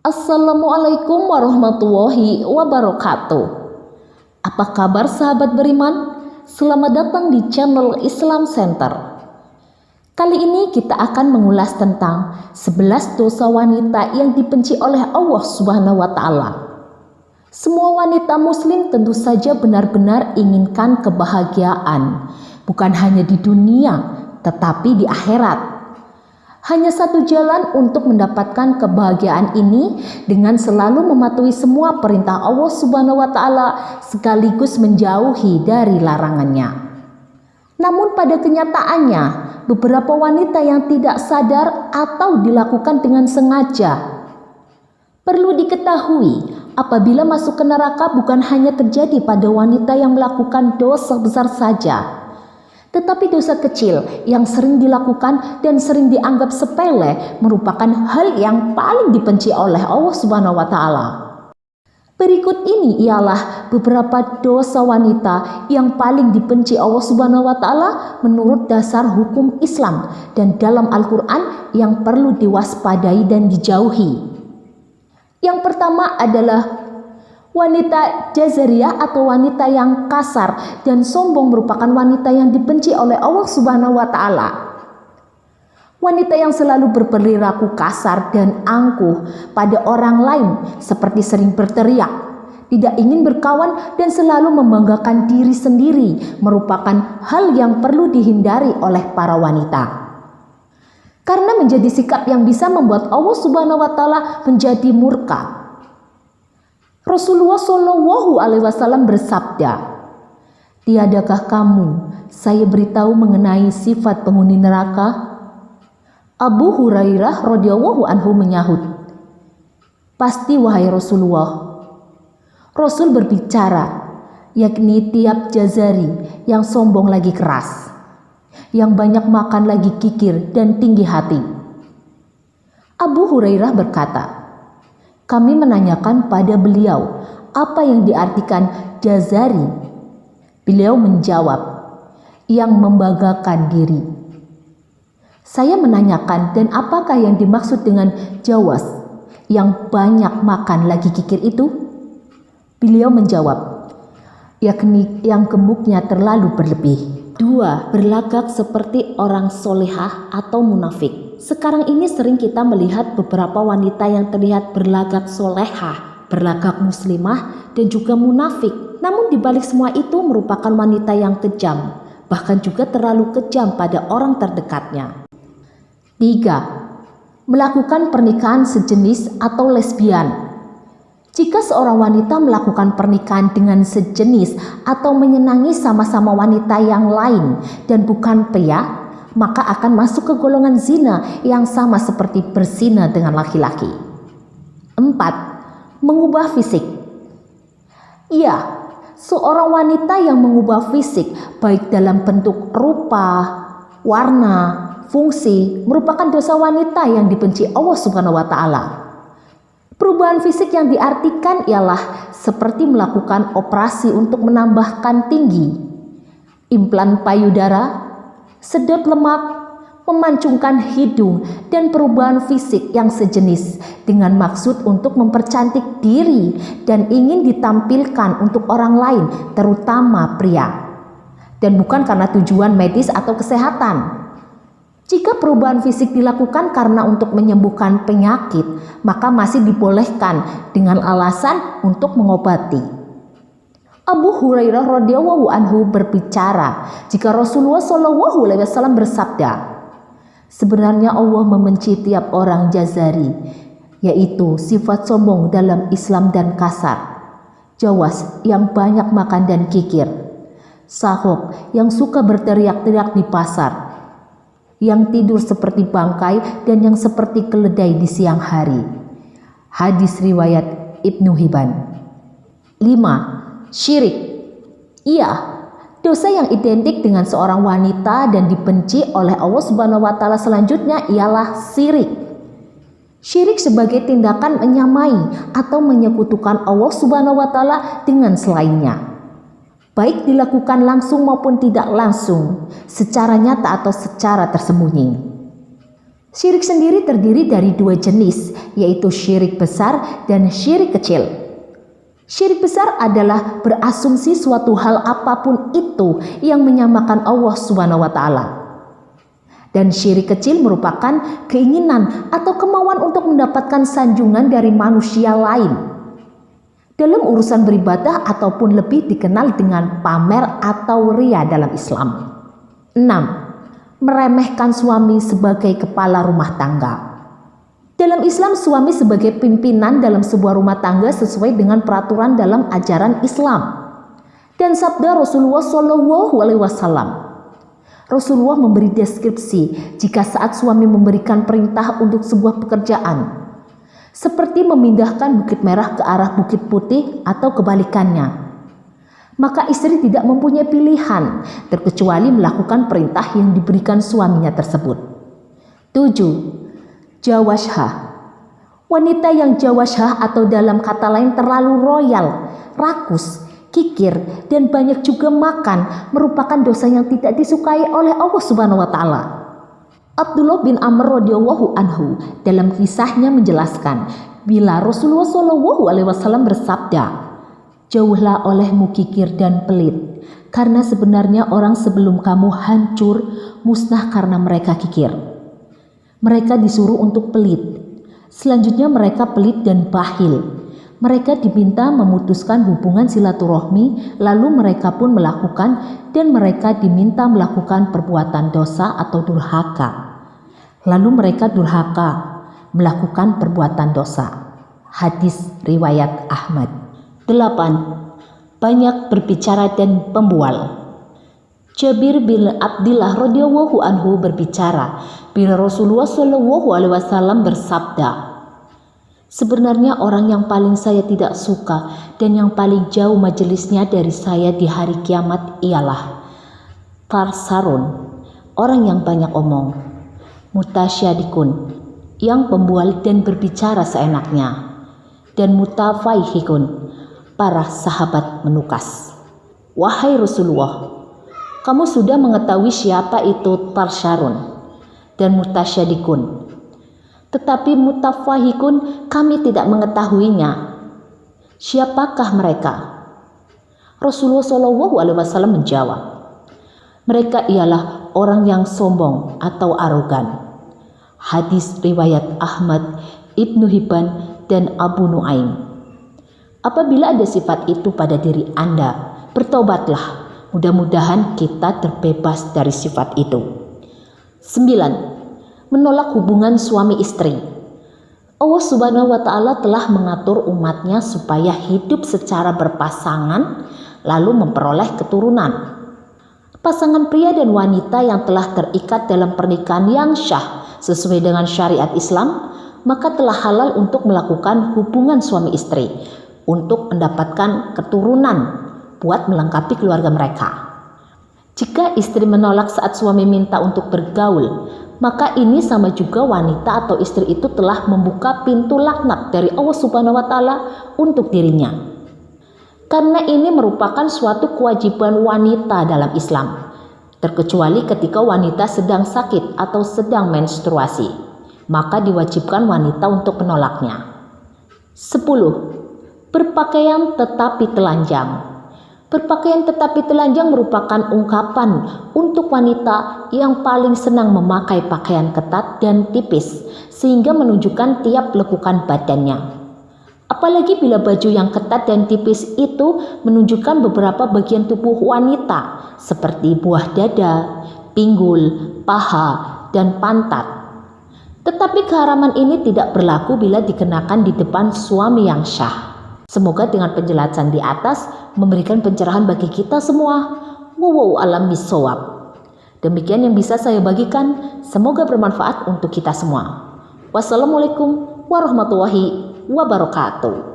Assalamualaikum warahmatullahi wabarakatuh. Apa kabar sahabat beriman? Selamat datang di channel Islam Center. Kali ini kita akan mengulas tentang 11 dosa wanita yang dibenci oleh Allah Subhanahu wa taala. Semua wanita muslim tentu saja benar-benar inginkan kebahagiaan, bukan hanya di dunia, tetapi di akhirat. Hanya satu jalan untuk mendapatkan kebahagiaan ini dengan selalu mematuhi semua perintah Allah Subhanahu wa taala sekaligus menjauhi dari larangannya. Namun pada kenyataannya, beberapa wanita yang tidak sadar atau dilakukan dengan sengaja. Perlu diketahui, apabila masuk ke neraka bukan hanya terjadi pada wanita yang melakukan dosa besar saja, tetapi dosa kecil yang sering dilakukan dan sering dianggap sepele merupakan hal yang paling dibenci oleh Allah Subhanahu wa taala. Berikut ini ialah beberapa dosa wanita yang paling dibenci Allah Subhanahu wa taala menurut dasar hukum Islam dan dalam Al-Qur'an yang perlu diwaspadai dan dijauhi. Yang pertama adalah wanita jazariyah atau wanita yang kasar dan sombong merupakan wanita yang dibenci oleh Allah Subhanahu wa taala. Wanita yang selalu berperilaku kasar dan angkuh pada orang lain seperti sering berteriak, tidak ingin berkawan dan selalu membanggakan diri sendiri merupakan hal yang perlu dihindari oleh para wanita. Karena menjadi sikap yang bisa membuat Allah Subhanahu wa taala menjadi murka. Rasulullah Shallallahu Alaihi Wasallam bersabda, "Tiadakah kamu saya beritahu mengenai sifat penghuni neraka?" Abu Hurairah radhiyallahu anhu menyahut, "Pasti wahai Rasulullah." Rasul berbicara, yakni tiap jazari yang sombong lagi keras, yang banyak makan lagi kikir dan tinggi hati. Abu Hurairah berkata, kami menanyakan pada beliau apa yang diartikan jazari. Beliau menjawab, yang membanggakan diri. Saya menanyakan, dan apakah yang dimaksud dengan jawas, yang banyak makan lagi kikir itu? Beliau menjawab, yakni yang gemuknya terlalu berlebih. 2. Berlagak seperti orang solehah atau munafik. Sekarang ini sering kita melihat beberapa wanita yang terlihat berlagak solehah, berlagak muslimah, dan juga munafik. Namun dibalik semua itu merupakan wanita yang kejam, bahkan juga terlalu kejam pada orang terdekatnya. 3. Melakukan pernikahan sejenis atau lesbian. Jika seorang wanita melakukan pernikahan dengan sejenis atau menyenangi sama-sama wanita yang lain dan bukan pria, maka akan masuk ke golongan zina yang sama seperti berzina dengan laki-laki. 4. Mengubah fisik. Iya, seorang wanita yang mengubah fisik baik dalam bentuk rupa, warna, fungsi merupakan dosa wanita yang dibenci Allah Subhanahu wa taala. Perubahan fisik yang diartikan ialah seperti melakukan operasi untuk menambahkan tinggi, implan payudara, sedot lemak, memancungkan hidung, dan perubahan fisik yang sejenis dengan maksud untuk mempercantik diri dan ingin ditampilkan untuk orang lain, terutama pria, dan bukan karena tujuan medis atau kesehatan. Jika perubahan fisik dilakukan karena untuk menyembuhkan penyakit, maka masih dibolehkan dengan alasan untuk mengobati. Abu Hurairah radhiyallahu anhu berbicara, jika Rasulullah Shallallahu Alaihi Wasallam bersabda, sebenarnya Allah membenci tiap orang jazari, yaitu sifat sombong dalam Islam dan kasar, jawas yang banyak makan dan kikir, sahok yang suka berteriak-teriak di pasar, yang tidur seperti bangkai dan yang seperti keledai di siang hari. Hadis riwayat Ibnu Hibban. 5. Syirik. Iya, dosa yang identik dengan seorang wanita dan dibenci oleh Allah Subhanahu wa taala selanjutnya ialah syirik. Syirik sebagai tindakan menyamai atau menyekutukan Allah Subhanahu wa taala dengan selainnya. Baik dilakukan langsung maupun tidak langsung, secara nyata atau secara tersembunyi. Syirik sendiri terdiri dari dua jenis, yaitu syirik besar dan syirik kecil. Syirik besar adalah berasumsi suatu hal apapun itu yang menyamakan Allah Subhanahu wa Ta'ala. Dan syirik kecil merupakan keinginan atau kemauan untuk mendapatkan sanjungan dari manusia lain dalam urusan beribadah ataupun lebih dikenal dengan pamer atau ria dalam Islam. 6. Meremehkan suami sebagai kepala rumah tangga. Dalam Islam, suami sebagai pimpinan dalam sebuah rumah tangga sesuai dengan peraturan dalam ajaran Islam dan sabda Rasulullah SAW. Rasulullah memberi deskripsi jika saat suami memberikan perintah untuk sebuah pekerjaan, seperti memindahkan bukit merah ke arah bukit putih atau kebalikannya, maka istri tidak mempunyai pilihan terkecuali melakukan perintah yang diberikan suaminya tersebut. 7. Jawashah. Wanita yang jawashah atau dalam kata lain terlalu royal, rakus, kikir, dan banyak juga makan merupakan dosa yang tidak disukai oleh Allah Subhanahu wa Ta'ala. Abdullah bin Amr radhiyallahu anhu dalam kisahnya menjelaskan bila Rasulullah SAW bersabda, "Jauhlah olehmu kikir dan pelit, karena sebenarnya orang sebelum kamu hancur musnah karena mereka kikir." Mereka disuruh untuk pelit. Selanjutnya mereka pelit dan bakhil. Mereka diminta memutuskan hubungan silaturahmi, lalu mereka pun melakukan, dan mereka diminta melakukan perbuatan dosa atau durhaka. Lalu mereka durhaka, melakukan perbuatan dosa. Hadis riwayat Ahmad. 8. Banyak berbicara dan pembual. Jabir bin Abdullah radhiyallahu anhu berbicara bila Rasulullah SAW bersabda, "Sebenarnya orang yang paling saya tidak suka dan yang paling jauh majelisnya dari saya di hari kiamat ialah Tarsarun, orang yang banyak omong, Mutasyadikun, yang pembual dan berbicara seenaknya, dan Mutafaihikun, para sahabat menukas." Wahai Rasulullah, kamu sudah mengetahui siapa itu Tarsarun dan Mutasyadikun, tetapi Mutafahikun kami tidak mengetahuinya. Siapakah mereka? Rasulullah SAW menjawab, mereka ialah orang yang sombong atau arogan. Hadis riwayat Ahmad, Ibnu Hibban, dan Abu Nuaim. Apabila ada sifat itu pada diri Anda, bertobatlah. Mudah-mudahan kita terbebas dari sifat itu. 9. Menolak hubungan suami istri. Allah Subhanahu wa Ta'ala telah mengatur umatnya supaya hidup secara berpasangan lalu memperoleh keturunan. Pasangan pria dan wanita yang telah terikat dalam pernikahan yang syah sesuai dengan syariat Islam, maka telah halal untuk melakukan hubungan suami istri untuk mendapatkan keturunan buat melengkapi keluarga mereka. Jika istri menolak saat suami minta untuk bergaul, maka ini sama juga wanita atau istri itu telah membuka pintu laknat dari Allah Subhanahu wa Ta'ala untuk dirinya. Karena ini merupakan suatu kewajiban wanita dalam Islam, terkecuali ketika wanita sedang sakit atau sedang menstruasi, maka diwajibkan wanita untuk menolaknya. 10. Berpakaian tetapi telanjang. Berpakaian tetapi telanjang merupakan ungkapan untuk wanita yang paling senang memakai pakaian ketat dan tipis sehingga menunjukkan tiap lekukan badannya. Apalagi bila baju yang ketat dan tipis itu menunjukkan beberapa bagian tubuh wanita seperti buah dada, pinggul, paha, dan pantat. Tetapi keharaman ini tidak berlaku bila dikenakan di depan suami yang syah. Semoga dengan penjelasan di atas memberikan pencerahan bagi kita semua. Wallahu a'lam bishawab. Demikian yang bisa saya bagikan. Semoga bermanfaat untuk kita semua. Wassalamualaikum warahmatullahi wabarakatuh.